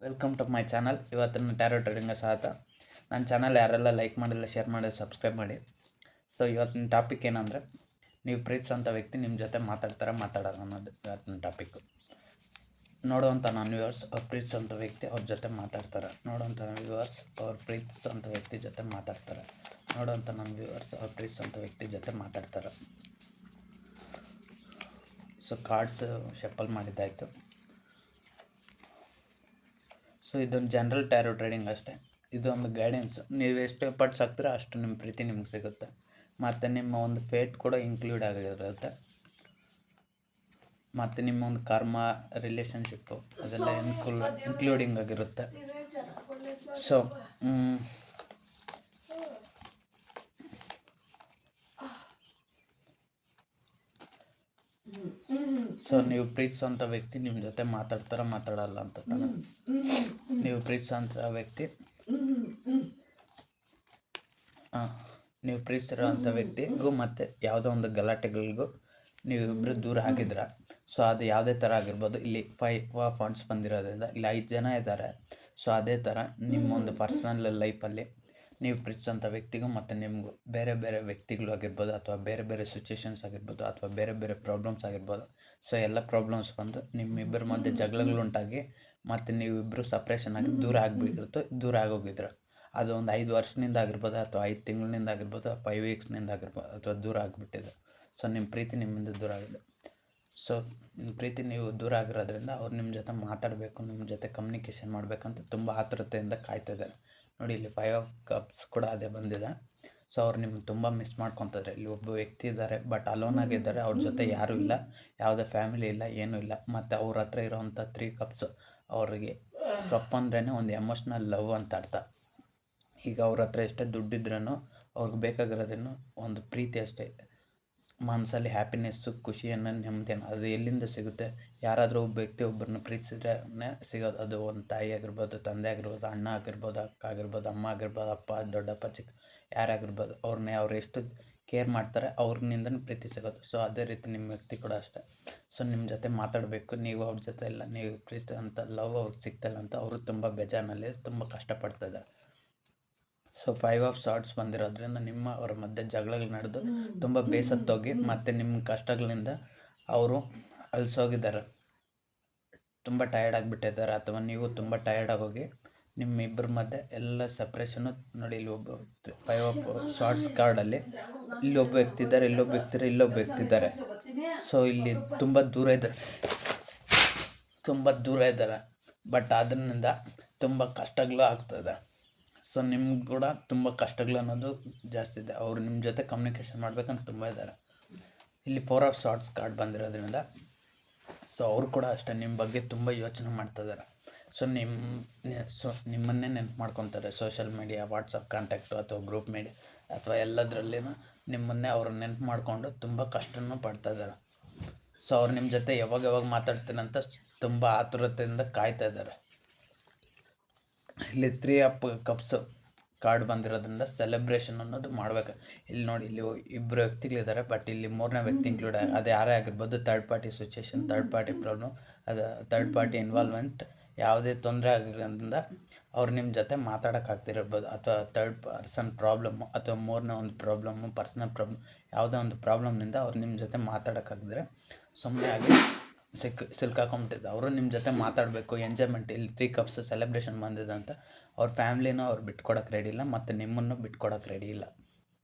Welcome to my channel. ಇವತ್ತಿನ tarot reading ಸ್ವಾಗತ. ನನ್ನ ಚಾನಲ್ ಯಾರೆಲ್ಲ ಲೈಕ್ ಮಾಡಿಲ್ಲ, ಶೇರ್ ಮಾಡಿ, ಸಬ್ಸ್ಕ್ರೈಬ್ ಮಾಡಿ. ಸೊ ಇವತ್ತಿನ ಟಾಪಿಕ್ ಏನಂದರೆ, ನೀವು ಪ್ರೀತಿಸೋಂಥ ವ್ಯಕ್ತಿ ನಿಮ್ಮ ಜೊತೆ ಮಾತಾಡೋಲ್ಲ ಅನ್ನೋದು ಇವತ್ತಿನ ಟಾಪಿಕ್ಕು. ನೋಡುವಂಥ ನನ್ನ ವ್ಯೂವರ್ಸ್ ಅವ್ರು ಪ್ರೀತಿಸೋಂಥ ವ್ಯಕ್ತಿ ಅವ್ರ ಜೊತೆ ಮಾತಾಡ್ತಾರೆ. ನೋಡುವಂಥ ವ್ಯೂವರ್ಸ್ ಅವ್ರು ಪ್ರೀತಿಸೋಂಥ ವ್ಯಕ್ತಿ ಜೊತೆ ಮಾತಾಡ್ತಾರೆ. ನೋಡುವಂಥ ನನ್ನ ವ್ಯೂವರ್ಸ್ ಅವ್ರು ಪ್ರೀತಿಸೋಂಥ ವ್ಯಕ್ತಿ ಜೊತೆ ಮಾತಾಡ್ತಾರೆ. ಸೊ ಕಾರ್ಡ್ಸ್ ಶಫಲ್ ಮಾಡಿದ್ದಾಯಿತು. ಸೊ ಇದೊಂದು ಜನರಲ್ ಟ್ಯಾರೋ ಟ್ರೇಡಿಂಗ್ ಅಷ್ಟೇ. ಇದೊಂದು ಗೈಡೆನ್ಸ್. ನೀವು ಎಷ್ಟು ಎಫರ್ಟ್ಸ್ ಹಾಕ್ತೀರೋ ಅಷ್ಟು ನಿಮ್ಮ ಪ್ರೀತಿ ನಿಮ್ಗೆ ಸಿಗುತ್ತೆ. ಮತ್ತು ನಿಮ್ಮ ಒಂದು ಫೇಟ್ ಕೂಡ ಇನ್ಕ್ಲೂಡ್ ಆಗಿರುತ್ತೆ. ಮತ್ತು ನಿಮ್ಮ ಒಂದು ಕರ್ಮ, ರಿಲೇಷನ್ಶಿಪ್ಪು ಅದೆಲ್ಲ ಇನ್ಕ್ಲೂಡಿಂಗ್ ಆಗಿರುತ್ತೆ. ಸೊ ನೀವು ಪ್ರೀತಿಸೋಂಥ ವ್ಯಕ್ತಿ ನಿಮ್ಮ ಜೊತೆ ಮಾತಾಡಲ್ಲ ಅಂತ ತಾನೆ. ನೀವು ಪ್ರೀತಿಸೋಂಥ ವ್ಯಕ್ತಿ ನೀವು ಪ್ರೀತಿಸಿರೋಂಥ ವ್ಯಕ್ತಿಗೂ ಮತ್ತು ಯಾವುದೋ ಒಂದು ಗಲಾಟೆಗಳಿಗೂ ನೀವಿಬ್ಬರು ದೂರ ಆಗಿದ್ರ. ಸೊ ಅದು ಯಾವುದೇ ಥರ ಆಗಿರ್ಬೋದು. ಇಲ್ಲಿ 5 ಫಾಂಟ್ಸ್ ಬಂದಿರೋದ್ರಿಂದ ಇಲ್ಲಿ 5 ಜನ ಇದ್ದಾರೆ. ಸೊ ಅದೇ ಥರ ನಿಮ್ಮೊಂದು ಪರ್ಸ್ನಲ್ ಲೈಫಲ್ಲಿ ನೀವು ಪ್ರೀತಿಸೋಂಥ ವ್ಯಕ್ತಿಗೂ ಮತ್ತು ನಿಮಗೂ ಬೇರೆ ಬೇರೆ ವ್ಯಕ್ತಿಗಳು ಆಗಿರ್ಬೋದು, ಅಥವಾ ಬೇರೆ ಬೇರೆ ಸಿಚುವೇಶನ್ಸ್ ಆಗಿರ್ಬೋದು, ಅಥವಾ ಬೇರೆ ಬೇರೆ ಪ್ರಾಬ್ಲಮ್ಸ್ ಆಗಿರ್ಬೋದು. ಸೊ ಎಲ್ಲ ಪ್ರಾಬ್ಲಮ್ಸ್ ಬಂದು ನಿಮ್ಮಿಬ್ಬರ ಮಧ್ಯೆ ಜಗಳಗಳುಂಟಾಗಿ ಮತ್ತು ನೀವಿಬ್ಬರು ಸಪ್ರೇಷನ್ ಆಗಿ ದೂರ ಆಗೋಗಿದ್ರು. ಅದು ಒಂದು 5 ವರ್ಷದಿಂದ ಆಗಿರ್ಬೋದು, ಅಥವಾ 5 ತಿಂಗಳಿಂದ ಆಗಿರ್ಬೋದು, 5 ವೀಕ್ಸ್ನಿಂದ ಆಗಿರ್ಬೋದು, ಅಥವಾ ದೂರ ಆಗಿಬಿಟ್ಟಿದೆ. ಸೊ ನಿಮ್ಮ ಪ್ರೀತಿ ನಿಮ್ಮಿಂದ ದೂರ ಆಗಿದೆ. ಸೊ ನಿಮ್ಮ ಪ್ರೀತಿ ನೀವು ದೂರ ಆಗಿರೋದ್ರಿಂದ ಅವ್ರು ನಿಮ್ಮ ಜೊತೆ ಮಾತಾಡಬೇಕು, ನಿಮ್ಮ ಜೊತೆ ಕಮ್ಯುನಿಕೇಷನ್ ಮಾಡಬೇಕಂತ ತುಂಬ ಆತುರತೆಯಿಂದ ಕಾಯ್ತಿದ್ದಾರೆ. ನೋಡಿ, ಇಲ್ಲಿ 5 ಆಫ್ ಕಪ್ಸ್ ಕೂಡ ಅದೇ ಬಂದಿದೆ. ಸೊ ಅವ್ರು ನಿಮ್ಗೆ ತುಂಬ ಮಿಸ್ ಮಾಡ್ಕೊತಾರೆ. ಇಲ್ಲಿ ಒಬ್ಬ ವ್ಯಕ್ತಿ ಇದ್ದಾರೆ, ಬಟ್ ಅಲೋನ್ ಆಗಿದ್ದಾರೆ. ಅವ್ರ ಜೊತೆ ಯಾರೂ ಇಲ್ಲ, ಯಾವುದೇ ಫ್ಯಾಮಿಲಿ ಇಲ್ಲ, ಏನೂ ಇಲ್ಲ. ಮತ್ತು ಅವ್ರ ಹತ್ರ ಇರೋವಂಥ 3 ಕಪ್ಸ್, ಅವ್ರಿಗೆ ಕಪ್ ಅಂದ್ರೇ ಒಂದು ಎಮೋಷ್ನಲ್ ಲವ್ ಅಂತ ಅರ್ಥ. ಈಗ ಅವ್ರ ಹತ್ರ ಎಷ್ಟೇ ದುಡ್ಡಿದ್ರೂ ಅವ್ರಿಗೆ ಬೇಕಾಗಿರೋದೇನು ಒಂದು ಪ್ರೀತಿ ಅಷ್ಟೇ. ಮನಸ್ಸಲ್ಲಿ ಹ್ಯಾಪಿನೆಸ್ಸು, ಖುಷಿಯನ್ನು, ನೆಮ್ಮದಿಯನ್ನು ಅದು ಎಲ್ಲಿಂದ ಸಿಗುತ್ತೆ? ಯಾರಾದರೂ ಒಬ್ಬ ವ್ಯಕ್ತಿ ಒಬ್ಬರನ್ನ ಪ್ರೀತಿಸಿದ್ರೆ ಸಿಗೋದು. ಅದು ಒಂದು ತಾಯಿ ಆಗಿರ್ಬೋದು, ತಂದೆ ಆಗಿರ್ಬೋದು, ಅಣ್ಣ ಆಗಿರ್ಬೋದು, ಅಕ್ಕ ಆಗಿರ್ಬೋದು, ಅಮ್ಮ ಆಗಿರ್ಬೋದು, ಅಪ್ಪ, ದೊಡ್ಡಪ್ಪ, ಚಿಕ್ಕ ಯಾರಾಗಿರ್ಬೋದು, ಅವ್ರು ಎಷ್ಟು ಕೇರ್ ಮಾಡ್ತಾರೆ ಅವ್ರಿನಿಂದನೇ ಪ್ರೀತಿ ಸಿಗೋದು. ಸೊ ಅದೇ ರೀತಿ ನಿಮ್ಮ ವ್ಯಕ್ತಿ ಕೂಡ ಅಷ್ಟೇ. ಸೊ ನಿಮ್ಮ ಜೊತೆ ಮಾತಾಡಬೇಕು. ನೀವು ಅವ್ರ ಜೊತೆ ಇಲ್ಲ, ನೀವು ಪ್ರೀತಿಸಿದಂಥ ಲವ್ ಅವ್ರಿಗೆ ಸಿಗ್ತಾಯಿಲ್ಲ ಅಂತ ಅವರು ತುಂಬ ಬೇಜಾರಿನಲ್ಲಿ ತುಂಬ ಕಷ್ಟಪಡ್ತಾಯಿದ್ದಾರೆ. ಸೊ 5 ಆಫ್ ಶಾರ್ಟ್ಸ್ ಬಂದಿರೋದ್ರಿಂದ ಅವ್ರ ಮಧ್ಯೆ ಜಗಳಗಳು ನಡೆದು ತುಂಬ ಬೇಸತ್ತೋಗಿ ಮತ್ತು ನಿಮ್ಮ ಕಷ್ಟಗಳಿಂದ ಅವರು ಅಲಸೋಗಿದ್ದಾರೆ, ತುಂಬ ಟಯರ್ಡ್ ಆಗಿಬಿಟ್ಟಿದ್ದಾರೆ. ಅಥವಾ ನೀವು ತುಂಬ ಟಯರ್ಡ್ ಆಗೋಗಿ ನಿಮ್ಮಿಬ್ಬರ ಮಧ್ಯೆ ಎಲ್ಲ ಸಪ್ರೇಷನ್ನು. ನೋಡಿ, ಇಲ್ಲಿ ಒಬ್ಬ 5 ಆಫ್ ಶಾರ್ಟ್ಸ್ ಕಾರ್ಡಲ್ಲಿ ಇಲ್ಲೊಬ್ಬ ವ್ಯಕ್ತಿ ಇದ್ದಾರೆ, ಇಲ್ಲೊಬ್ಬ ವ್ಯಕ್ತಿ ಇದ್ದಾರೆ. ಸೊ ಇಲ್ಲಿ ತುಂಬ ದೂರ ಇದ್ದಾರೆ, ಬಟ್ ಅದರಿಂದ ತುಂಬ ಕಷ್ಟಗಳು ಆಗ್ತದೆ. ಸೊ ನಿಮ್ಗೆ ಕೂಡ ತುಂಬ ಕಷ್ಟಗಳು ಅನ್ನೋದು ಜಾಸ್ತಿ ಇದೆ. ಅವರು ನಿಮ್ಮ ಜೊತೆ ಕಮ್ಯುನಿಕೇಷನ್ ಮಾಡ್ಬೇಕಂತ ತುಂಬ ಇದ್ದಾರೆ. ಇಲ್ಲಿ 4 ಆಫ್ ಶಾರ್ಟ್ಸ್ ಕಾರ್ಡ್ ಬಂದಿರೋದ್ರಿಂದ ಸೊ ಅವರು ಕೂಡ ಅಷ್ಟೇ ನಿಮ್ಮ ಬಗ್ಗೆ ತುಂಬ ಯೋಚನೆ ಮಾಡ್ತಿದ್ದಾರೆ. ಸೊ ನಿಮ್ಮನ್ನೇ ನೆನಪು ಮಾಡ್ಕೊತಾರೆ. ಸೋಷಲ್ ಮೀಡಿಯಾ, ವಾಟ್ಸಪ್ ಕಾಂಟ್ಯಾಕ್ಟು, ಅಥವಾ ಗ್ರೂಪ್ ಮೀಡಿಯಾ, ಅಥವಾ ಎಲ್ಲದರಲ್ಲಿನೂ ನಿಮ್ಮನ್ನೇ ಅವರು ನೆನಪು ಮಾಡಿಕೊಂಡು ತುಂಬ ಕಷ್ಟನೂ ಪಡ್ತಾಯಿದ್ದಾರೆ. ಸೊ ಅವ್ರು ನಿಮ್ಮ ಜೊತೆ ಯಾವಾಗ ಮಾತಾಡ್ತೀನಂತ ತುಂಬ ಆತುರತೆಯಿಂದ ಕಾಯ್ತಾ ಇದ್ದಾರೆ. ಇಲ್ಲಿ 3 ಆಫ್ ಕಪ್ಸ್ ಕಾರ್ಡ್ ಬಂದಿರೋದ್ರಿಂದ ಸೆಲೆಬ್ರೇಷನ್ ಅನ್ನೋದು ಮಾಡ್ಬೇಕು. ಇಲ್ಲಿ ನೋಡಿ, ಇಲ್ಲಿ 2 ವ್ಯಕ್ತಿಗಳಿದ್ದಾರೆ, ಬಟ್ ಇಲ್ಲಿ 3ನೇ ವ್ಯಕ್ತಿ ಇನ್ಕ್ಲೂಡ್ ಅದು ಯಾರೇ ಆಗಿರ್ಬೋದು. Third party situation, third party problem, ಅದು ಥರ್ಡ್ ಪಾರ್ಟಿ ಇನ್ವಾಲ್ವ್ಮೆಂಟ್ ಯಾವುದೇ ತೊಂದರೆ ಆಗಿರೋದ್ರಿಂದ ಅವ್ರು ನಿಮ್ಮ ಜೊತೆ ಮಾತಾಡೋಕ್ಕಾಗ್ತಿರ್ಬೋದು. ಅಥವಾ ಥರ್ಡ್ ಪರ್ಸನ್ ಪ್ರಾಬ್ಲಮ್ಮು, ಅಥವಾ 3ನೇ ಒಂದು ಪ್ರಾಬ್ಲಮ್ಮು, ಪರ್ಸನಲ್ ಪ್ರಾಬ್ಲಮ್, ಯಾವುದೋ ಒಂದು ಪ್ರಾಬ್ಲಮ್ನಿಂದ ಅವ್ರು ನಿಮ್ಮ ಜೊತೆ ಮಾತಾಡೋಕ್ಕಾಗಿದ್ರೆ ಸುಮ್ಮನೆ ಆಗಿ ಸಿಲ್ಕಾಕೊಂಬಿಟ್ಟಿದ್ದೆ. ಅವರು ನಿಮ್ಮ ಜೊತೆ ಮಾತಾಡಬೇಕು, ಎಂಜಾಯ್ಮೆಂಟ್. ಇಲ್ಲಿ 3 ಕಪ್ಸ್ ಸೆಲೆಬ್ರೇಷನ್ ಬಂದಿದೆ ಅಂತ ಅವ್ರ ಫ್ಯಾಮ್ಲಿನೂ ಅವ್ರು ಬಿಟ್ಕೊಡೋಕೆ ರೆಡಿ ಇಲ್ಲ, ಮತ್ತು ನಿಮ್ಮನ್ನು ಬಿಟ್ಕೊಡೋಕೆ ರೆಡಿ ಇಲ್ಲ.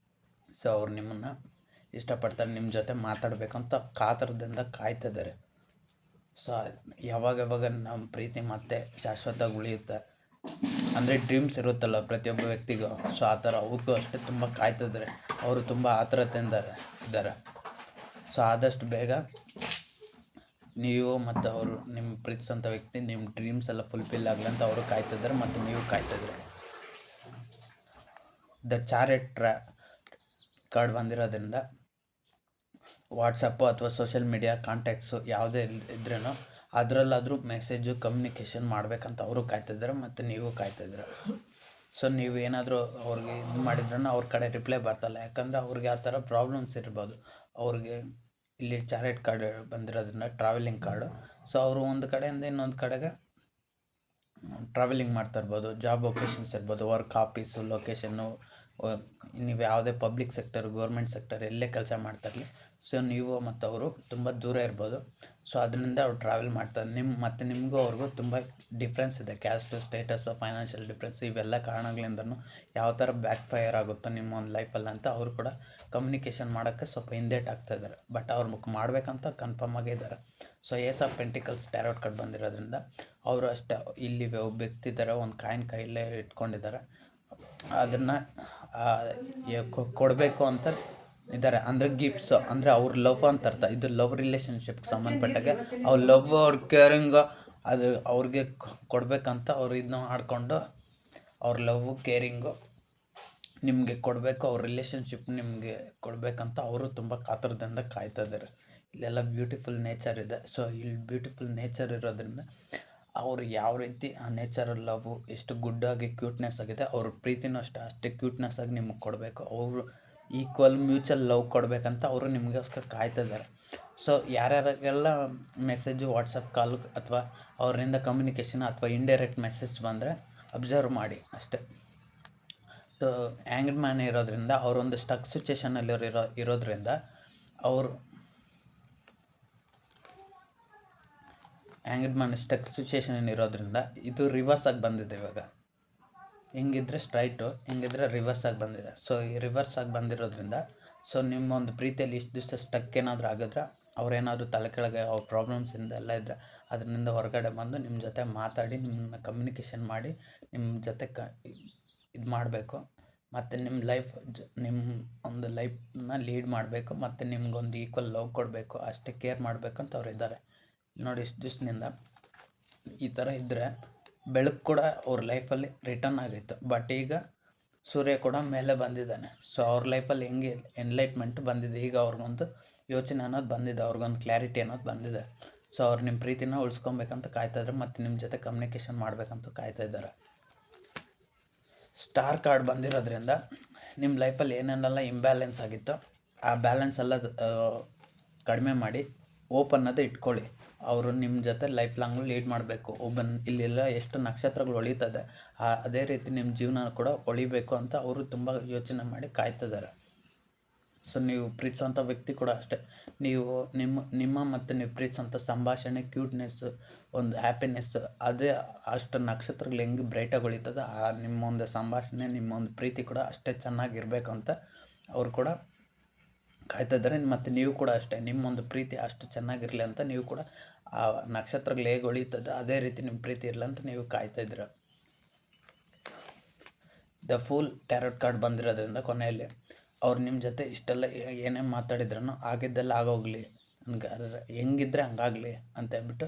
ಸೊ ಅವ್ರು ನಿಮ್ಮನ್ನು ಇಷ್ಟಪಡ್ತಾರೆ, ನಿಮ್ಮ ಜೊತೆ ಮಾತಾಡಬೇಕಂತ ಕಾತರದಿಂದ ಕಾಯ್ತಿದ್ದಾರೆ. ಸೊ ಯಾವಾಗ ನಮ್ಮ ಪ್ರೀತಿ ಮತ್ತೆ ಶಾಶ್ವತವಾಗಿ ಉಳಿಯುತ್ತೆ ಅಂದರೆ ಡ್ರೀಮ್ಸ್ ಇರುತ್ತಲ್ಲ ಪ್ರತಿಯೊಬ್ಬ ವ್ಯಕ್ತಿಗೂ. ಸೊ ಆ ಥರ ಅವ್ರಿಗೂ ಅಷ್ಟೇ ತುಂಬ ಕಾಯ್ತಿದ್ದಾರೆ. ಅವರು ತುಂಬ ಆತುರತೆಯಿಂದ ಇದ್ದಾರೆ. ಸೊ ಆದಷ್ಟು ಬೇಗ ನೀವು ಮತ್ತು ಅವರು ನಿಮ್ಮ ಪ್ರೀತಿಸೋಂಥ ವ್ಯಕ್ತಿ ನಿಮ್ಮ ಡ್ರೀಮ್ಸ್ ಎಲ್ಲ ಫುಲ್ಫಿಲ್ ಆಗಲಿ ಅಂತ ಅವರು ಕಾಯ್ತಿದ್ದಾರೆ, ಮತ್ತು ನೀವು ಕಾಯ್ತಿದ್ರೆ. ದ ಚಾರೆಟ್ ಕಾರ್ಡ್ ಬಂದಿರೋದ್ರಿಂದ ವಾಟ್ಸಪ್ಪು ಅಥವಾ ಸೋಷಿಯಲ್ ಮೀಡಿಯಾ ಕಾಂಟ್ಯಾಕ್ಟ್ಸು ಯಾವುದೇ ಇದ್ರೂ ಅದರಲ್ಲಾದರೂ ಮೆಸೇಜು ಕಮ್ಯುನಿಕೇಷನ್ ಮಾಡಬೇಕಂತ ಅವರು ಕಾಯ್ತಿದ್ದಾರೆ, ಮತ್ತು ನೀವು ಕಾಯ್ತಿದ್ದೀರ. ಸೊ ನೀವು ಏನಾದರೂ ಅವ್ರಿಗೆ ಇದು ಮಾಡಿದ್ರೂ ಅವ್ರ ಕಡೆ ರಿಪ್ಲೈ ಬರ್ತಲ್ಲ. ಯಾಕಂದರೆ ಅವ್ರಿಗೆ ಆ ಥರ ಪ್ರಾಬ್ಲಮ್ಸ್ ಇರ್ಬೋದು. ಅವ್ರಿಗೆ ಇಲ್ಲಿ ಚಾರೆಟ್ ಕಾರ್ಡ್ ಬಂದಿರೋದ್ರಿಂದ ಟ್ರಾವೆಲಿಂಗ್ ಕಾರ್ಡು. ಸೊ ಅವರು ಒಂದು ಕಡೆಯಿಂದ ಇನ್ನೊಂದು ಕಡೆಗೆ ಟ್ರಾವೆಲಿಂಗ್ ಮಾಡ್ತಾ ಇರ್ಬೋದು, ಜಾಬ್ ಒಕೇಶನ್ಸ್ ಇರ್ಬೋದು, ವರ್ಕ್ ಆಫೀಸು ಲೊಕೇಶನ್ನು, ನೀವು ಯಾವುದೇ ಪಬ್ಲಿಕ್ ಸೆಕ್ಟರ್ ಗೌರ್ಮೆಂಟ್ ಸೆಕ್ಟರ್ ಎಲ್ಲೇ ಕೆಲಸ ಮಾಡ್ತಾ ಇರಲಿ, ಸೊ ನೀವು ಮತ್ತು ಅವರು ತುಂಬ ದೂರ ಇರ್ಬೋದು. ಸೊ ಅದರಿಂದ ಅವ್ರು ಟ್ರಾವೆಲ್ ಮಾಡ್ತಾರೆ. ಮತ್ತು ನಿಮಗೂ ಅವ್ರಿಗೂ ತುಂಬ ಡಿಫ್ರೆನ್ಸ್ ಇದೆ. ಕ್ಯಾಸ್ಟು, ಸ್ಟೇಟಸ್ಸು, ಫೈನಾನ್ಷಿಯಲ್ ಡಿಫ್ರೆನ್ಸ್, ಇವೆಲ್ಲ ಕಾರಣಗಳಿಂದನೂ ಯಾವ ಥರ ಬ್ಯಾಕ್ ಫೈರ್ ಆಗುತ್ತೋ ನಿಮ್ಮ ಒಂದು ಲೈಫಲ್ಲಿ ಅಂತ ಅವರು ಕೂಡ ಕಮ್ಯುನಿಕೇಷನ್ ಮಾಡೋಕ್ಕೆ ಸ್ವಲ್ಪ ಹಿಂದೇಟ್ ಆಗ್ತಾಯಿದ್ದಾರೆ. ಬಟ್ ಅವ್ರು ಮಾಡಬೇಕಂತ ಕನ್ಫರ್ಮ್ ಆಗೇ ಇದ್ದಾರೆ. So ace of pentacles tarot card ಬಂದಿರೋದ್ರಿಂದ ಅವರು ಅಷ್ಟೇ ಇಲ್ಲಿ ಒಬ್ಬ ವ್ಯಕ್ತಿ ಥರ ಒಂದು ಕಾಯಿನ್ ಕೈಯಲ್ಲೇ ಇಟ್ಕೊಂಡಿದ್ದಾರೆ. ಅದನ್ನು ಕೊಡಬೇಕು ಅಂತ ಇದ್ದಾರೆ. ಅಂದರೆ ಗಿಫ್ಟ್ಸು ಅಂದರೆ ಅವ್ರ ಲವ್ ಅಂತ ಅರ್ಥ. ಇದು ಲವ್ ರಿಲೇಷನ್ಶಿಪ್ಗೆ ಸಂಬಂಧಪಟ್ಟಾಗೆ ಅವ್ರ ಲವ್, ಅವ್ರ ಕೇರಿಂಗು ಅದು ಅವ್ರಿಗೆ ಕೊಡಬೇಕಂತ ಅವ್ರು ಇದನ್ನ ಆಡ್ಕೊಂಡು ಅವ್ರ ಲವ್ ಕೇರಿಂಗು ನಿಮಗೆ ಕೊಡಬೇಕು, ಅವ್ರ ರಿಲೇಷನ್ಶಿಪ್ ನಿಮಗೆ ಕೊಡಬೇಕಂತ ಅವರು ತುಂಬ ಕಾತುರದಿಂದ ಕಾಯ್ತಾ ಇದ್ದಾರೆ. ಇಲ್ಲೆಲ್ಲ ಬ್ಯೂಟಿಫುಲ್ ನೇಚರ್ ಇದೆ. ಸೊ ಇಲ್ಲಿ ಬ್ಯೂಟಿಫುಲ್ ನೇಚರ್ ಇರೋದ್ರಿಂದ ಅವರು ಯಾವ ರೀತಿ ಆ ನೇಚರಲ್ ಲವ್ ಎಷ್ಟು ಗುಡ್ಡಾಗಿ ಕ್ಯೂಟ್ನೆಸ್ ಆಗಿದೆ, ಅವ್ರ ಪ್ರೀತಿನೂ ಅಷ್ಟೇ ಕ್ಯೂಟ್ನೆಸ್ ಆಗಿ ನಿಮಗೆ ಕೊಡಬೇಕು. ಅವರು ಈಕ್ವಲ್ ಮ್ಯೂಚುವಲ್ ಲವ್ ಕೊಡಬೇಕಂತ ಅವರು ನಿಮಗೋಸ್ಕರ ಕಾಯ್ತಾ ಇದ್ದಾರೆ. ಸೊ ಯಾರ್ಯಾರಿಗೆಲ್ಲ ಮೆಸೇಜು, ವಾಟ್ಸಪ್ ಕಾಲು ಅಥವಾ ಅವರಿಂದ ಕಮ್ಯುನಿಕೇಷನ್ ಅಥವಾ ಇಂಡೈರೆಕ್ಟ್ ಮೆಸೇಜ್ ಬಂದರೆ ಅಬ್ಸರ್ವ್ ಮಾಡಿ ಅಷ್ಟೇ. ಸೊ ಆ್ಯಂಗ್ಡ್ ಮ್ಯಾನ್ ಇರೋದ್ರಿಂದ ಅವರೊಂದು ಸ್ಟಕ್ ಸಿಚುವೇಷನಲ್ಲಿ ಇರೋದ್ರಿಂದ ಅವರು ಆ್ಯಂಗ್ಡ್ ಮ್ಯಾನ್ ಸ್ಟಕ್ ಸಿಚುವೇಷನ್ ಇರೋದ್ರಿಂದ ಇದು ರಿವರ್ಸ್ ಆಗಿ ಬಂದಿದೆ. ಇವಾಗ ಹೆಂಗಿದ್ರೆ ಸ್ಟ್ರೈಟು, ಹೆಂಗಿದ್ರೆ ರಿವರ್ಸ್ ಆಗಿ ಬಂದಿದೆ. ಸೊ ಈ ರಿವರ್ಸ್ ಆಗಿ ಬಂದಿರೋದ್ರಿಂದ ಸೊ ನಿಮ್ಮ ಒಂದು ಪ್ರೀತಿಯಲ್ಲಿ ಇಷ್ಟು ದಿವಸ ಸ್ಟಕ್ ಏನಾದರೂ ಆಗಿದ್ರೆ, ಅವ್ರೇನಾದರೂ ತಲೆ ಕೆಳಗೆ ಅವ್ರ ಪ್ರಾಬ್ಲಮ್ಸಿಂದ ಎಲ್ಲ ಇದ್ದರೆ ಅದರಿಂದ ಹೊರಗಡೆ ಬಂದು ನಿಮ್ಮ ಜೊತೆ ಮಾತಾಡಿ, ನಿಮ್ಮನ್ನ ಕಮ್ಯುನಿಕೇಷನ್ ಮಾಡಿ ನಿಮ್ಮ ಜೊತೆ ಇದು ಮಾಡಬೇಕು. ಮತ್ತು ನಿಮ್ಮ ನಿಮ್ಮ ಒಂದು ಲೈಫನ್ನ ಲೀಡ್ ಮಾಡಬೇಕು. ಮತ್ತು ನಿಮ್ಗೊಂದು ಈಕ್ವಲ್ ಲವ್ ಕೊಡಬೇಕು, ಅಷ್ಟೇ ಕೇರ್ ಮಾಡಬೇಕು ಅಂತ ಅವ್ರು ಇದ್ದಾರೆ. ನೋಡಿ, ಇಷ್ಟು ದಿವಸದಿಂದ ಈ ಥರ ಇದ್ದರೆ ಬೆಳಕು ಕೂಡ ಅವ್ರ ಲೈಫಲ್ಲಿ ರಿಟರ್ನ್ ಆಗಿತ್ತು. ಬಟ್ ಈಗ ಸೂರ್ಯ ಕೂಡ ಮೇಲೆ ಬಂದಿದ್ದಾನೆ. ಸೊ ಅವ್ರ ಲೈಫಲ್ಲಿ ಹೆಂಗೆ ಎನ್ಲೈಟ್ಮೆಂಟ್ ಬಂದಿದೆ, ಈಗ ಅವ್ರಿಗೊಂದು ಯೋಚನೆ ಅನ್ನೋದು ಬಂದಿದೆ, ಅವ್ರಿಗೊಂದು ಕ್ಲಾರಿಟಿ ಅನ್ನೋದು ಬಂದಿದೆ. ಸೊ ಅವ್ರು ನಿಮ್ಮ ಪ್ರೀತಿನ ಉಳಿಸ್ಕೊಬೇಕಂತ ಕಾಯ್ತಾಯಿದ್ದಾರೆ ಮತ್ತು ನಿಮ್ಮ ಜೊತೆ ಕಮ್ಯುನಿಕೇಷನ್ ಮಾಡಬೇಕಂತ ಕಾಯ್ತಾ ಇದ್ದಾರೆ. ಸ್ಟಾರ್ ಕಾರ್ಡ್ ಬಂದಿರೋದ್ರಿಂದ ನಿಮ್ಮ ಲೈಫಲ್ಲಿ ಏನೇನೆಲ್ಲ ಇಂಬ್ಯಾಲೆನ್ಸ್ ಆಗಿತ್ತೋ ಆ ಬ್ಯಾಲೆನ್ಸ್ ಎಲ್ಲ ಕಡಿಮೆ ಮಾಡಿ ಓಪನ್ ಅದು ಇಟ್ಕೊಳ್ಳಿ. ಅವರು ನಿಮ್ಮ ಜೊತೆ ಲೈಫ್ ಲಾಂಗು ಲೀಡ್ ಮಾಡಬೇಕು. ಇಲ್ಲೆಲ್ಲ ಎಷ್ಟು ನಕ್ಷತ್ರಗಳು ಹೊಳಿತದೆ, ಅದೇ ರೀತಿ ನಿಮ್ಮ ಜೀವನ ಕೂಡ ಹೊಳಿಬೇಕು ಅಂತ ಅವರು ತುಂಬ ಯೋಚನೆ ಮಾಡಿ ಕಾಯ್ತಿದ್ದಾರೆ. ಸೊ ನೀವು ಪ್ರೀತಿಸೋಂಥ ವ್ಯಕ್ತಿ ಕೂಡ ಅಷ್ಟೇ. ನೀವು ನಿಮ್ಮ ಮತ್ತು ನೀವು ಪ್ರೀತಿಸೋಂಥ ಸಂಭಾಷಣೆ, ಕ್ಯೂಟ್ನೆಸ್ಸು, ಒಂದು ಹ್ಯಾಪಿನೆಸ್ಸು, ಅದೇ ಅಷ್ಟು ನಕ್ಷತ್ರಗಳು ಹೆಂಗೆ ಬ್ರೈಟಾಗಿ ಹೊಳಿತದೆ, ನಿಮ್ಮೊಂದು ಸಂಭಾಷಣೆ, ನಿಮ್ಮೊಂದು ಪ್ರೀತಿ ಕೂಡ ಅಷ್ಟೇ ಚೆನ್ನಾಗಿರಬೇಕು ಅಂತ ಅವರು ಕೂಡ ಕಾಯ್ತಾ ಇದ್ದಾರೆ. ಮತ್ತು ನೀವು ಕೂಡ ಅಷ್ಟೇ, ನಿಮ್ಮೊಂದು ಪ್ರೀತಿ ಅಷ್ಟು ಚೆನ್ನಾಗಿರಲಿ ಅಂತ ನೀವು ಕೂಡ ಆ ನಕ್ಷತ್ರಗಳು ಹೇಗೆ ಹೊಳಿತದೆ ಅದೇ ರೀತಿ ನಿಮ್ಮ ಪ್ರೀತಿ ಇರಲಿ ಅಂತ ನೀವು ಕಾಯ್ತಾ ಇದ್ದೀರ. ದ ಫೂಲ್ ಟ್ಯಾರೋಟ್ ಕಾರ್ಡ್ ಬಂದಿರೋದ್ರಿಂದ ಕೊನೆಯಲ್ಲಿ ಅವ್ರು ನಿಮ್ಮ ಜೊತೆ ಇಷ್ಟೆಲ್ಲ ಏನೇ ಮಾತಾಡಿದ್ರೂ ಆಗಿದ್ದೆಲ್ಲ ಆಗೋಗಲಿ, ಹೆಂಗಿದ್ರೆ ಹಂಗಾಗಲಿ ಅಂತ ಹೇಳ್ಬಿಟ್ಟು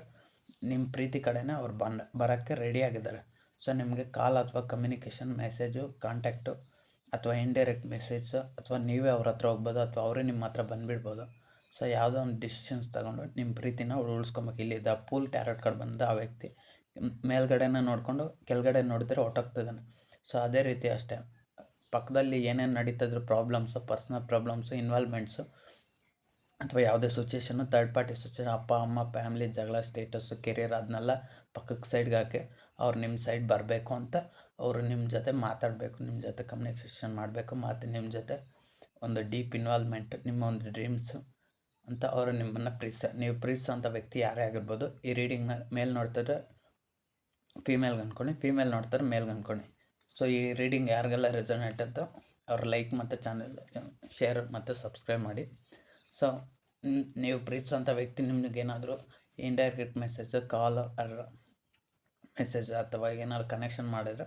ನಿಮ್ಮ ಪ್ರೀತಿ ಕಡೆನೇ ಅವ್ರು ಬರೋಕ್ಕೆ ರೆಡಿಯಾಗಿದ್ದಾರೆ. ಸೊ ನಿಮಗೆ ಕಾಲ್ ಅಥವಾ ಕಮ್ಯುನಿಕೇಷನ್, ಮೆಸೇಜು, ಕಾಂಟ್ಯಾಕ್ಟು ಅಥವಾ ಇಂಡೈರೆಕ್ಟ್ ಮೆಸೇಜು, ಅಥವಾ ನೀವೇ ಅವ್ರ ಹತ್ರ ಹೋಗ್ಬೋದು ಅಥವಾ ಅವರೇ ನಿಮ್ಮ ಹತ್ರ ಬಂದುಬಿಡ್ಬೋದು. ಸೊ ಯಾವುದೋ ಒಂದು ಡಿಸಿಷನ್ಸ್ ತೊಗೊಂಡು ನಿಮ್ಮ ಪ್ರೀತಿನ ಉಳಿಸ್ಕೊಬೇಕು. ಇಲ್ಲಿ ದ ಫೂಲ್ ಟ್ಯಾರೋಟ್ ಕಾರ್ಡ್ ಬಂದ ಆ ವ್ಯಕ್ತಿ ಮೇಲ್ಗಡೆನ ನೋಡಿಕೊಂಡು ಕೆಳಗಡೆ ನೋಡಿದ್ರೆ ಹೊಟ್ಟೋಗ್ತಿದ್ದಾನೆ. ಸೊ ಅದೇ ರೀತಿ ಅಷ್ಟೇ, ಪಕ್ಕದಲ್ಲಿ ಏನೇನು ನಡೀತಿದ್ರು ಪ್ರಾಬ್ಲಮ್ಸು, ಪರ್ಸ್ನಲ್ ಪ್ರಾಬ್ಲಮ್ಸು, ಇನ್ವಾಲ್ವ್ಮೆಂಟ್ಸು ಅಥವಾ ಯಾವುದೇ ಸಿಚುವೇಷನ್ನು, ಥರ್ಡ್ ಪಾರ್ಟಿ ಸಿಚುವೇಷನ್, ಅಪ್ಪ ಅಮ್ಮ, ಫ್ಯಾಮ್ಲಿ, ಜಗಳ, ಸ್ಟೇಟಸ್ಸು, ಕೆರಿಯರ್, ಅದನ್ನೆಲ್ಲ ಪಕ್ಕಕ್ಕೆ ಸೈಡ್ಗೆ ಹಾಕಿ ಅವ್ರು ನಿಮ್ಮ ಸೈಡ್ ಬರಬೇಕು ಅಂತ ಅವರು ನಿಮ್ಮ ಜೊತೆ ಮಾತಾಡಬೇಕು, ನಿಮ್ಮ ಜೊತೆ ಕಮ್ಯುನಿಕೇಷನ್ ಮಾಡಬೇಕು. ಮತ್ತು ನಿಮ್ಮ ಜೊತೆ ಒಂದು ಡೀಪ್ ಇನ್ವಾಲ್ವ್ಮೆಂಟ್, ನಿಮ್ಮ ಒಂದು ಡ್ರೀಮ್ಸು ಅಂತ ಅವರು ನಿಮ್ಮನ್ನು ನೀವು ಪ್ರೀತಿಸೋಂಥ ವ್ಯಕ್ತಿ ಯಾರೇ ಆಗಿರ್ಬೋದು. ಈ ರೀಡಿಂಗ್ನ ಮೇಲ್ ನೋಡ್ತಾರೆ ಫೀಮೇಲ್ಗೆ ಅಂದ್ಕೊಂಡು, ಫೀಮೇಲ್ ನೋಡ್ತಾರೆ ಮೇಲ್ಗೆ ಅಂದ್ಕೊಂಡು. ಸೊ ಈ ರೀಡಿಂಗ್ ಯಾರಿಗೆಲ್ಲ ರೆಸೊನೇಟ್ ಅಂತ ಅವ್ರ ಲೈಕ್ ಮತ್ತು ಚಾನಲ್ ಶೇರ್ ಮತ್ತು ಸಬ್ಸ್ಕ್ರೈಬ್ ಮಾಡಿ. ಸೊ ನೀವು ಪ್ರೀತಿಸೋಂಥ ವ್ಯಕ್ತಿ ನಿಮಗೇನಾದರೂ ಇಂಡೈರೆಕ್ಟ್ ಮೆಸೇಜ್, ಕಾಲ್ ಆರ್ ಮೆಸೇಜ್ ಅಥವಾ ಏನಾದ್ರು ಕನೆಕ್ಷನ್ ಮಾಡಿದ್ರೆ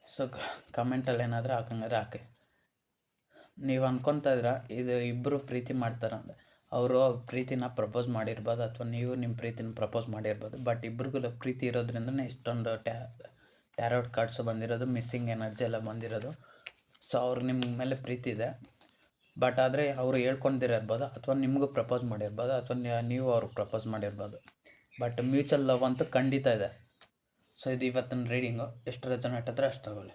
ಸೊ ಕಮೆಂಟಲ್ಲಿ ಏನಾದರೂ ಹಾಕಂಗಾದ್ರೆ ಹಾಕಿ. ನೀವು ಅನ್ಕೊತಾ ಇದ್ದೀರಾ ಇದು ಇಬ್ಬರು ಪ್ರೀತಿ ಮಾಡ್ತಾರಂತ, ಅವರು ಪ್ರೀತಿನ ಪ್ರಪೋಸ್ ಮಾಡಿರ್ಬೋದು ಅಥವಾ ನೀವು ನಿಮ್ಮ ಪ್ರೀತಿನ ಪ್ರಪೋಸ್ ಮಾಡಿರ್ಬೋದು. ಬಟ್ ಇಬ್ರಿಗೂ ಪ್ರೀತಿ ಇರೋದ್ರಿಂದನೇ ಇಷ್ಟೊಂದು ಟ್ಯಾರೋಟ್ ಕಾರ್ಡ್ಸು ಬಂದಿರೋದು, ಮಿಸ್ಸಿಂಗ್ ಎನರ್ಜಿ ಎಲ್ಲ ಬಂದಿರೋದು. ಸೊ ಅವ್ರಿಗೆ ನಿಮ್ಮ ಮೇಲೆ ಪ್ರೀತಿ ಇದೆ, ಬಟ್ ಆದರೆ ಅವರು ಹೇಳ್ಕೊಂಡಿರಿರ್ಬೋದು ಅಥವಾ ನಿಮಗೂ ಪ್ರಪೋಸ್ ಮಾಡಿರ್ಬೋದು ಅಥವಾ ನೀವು ಅವ್ರಿಗೆ ಪ್ರಪೋಸ್ ಮಾಡಿರ್ಬೋದು. ಬಟ್ ಮ್ಯೂಚುವಲ್ ಲವ್ ಅಂತೂ ಖಂಡಿತ ಇದೆ. ಸೊ ಇದು ಇವತ್ತಿನ ರೀಡಿಂಗು. ಎಷ್ಟು ರೆಸೊನೇಟ್ ಆದರೆ ಅಷ್ಟು ತಗೊಳ್ಳಿ.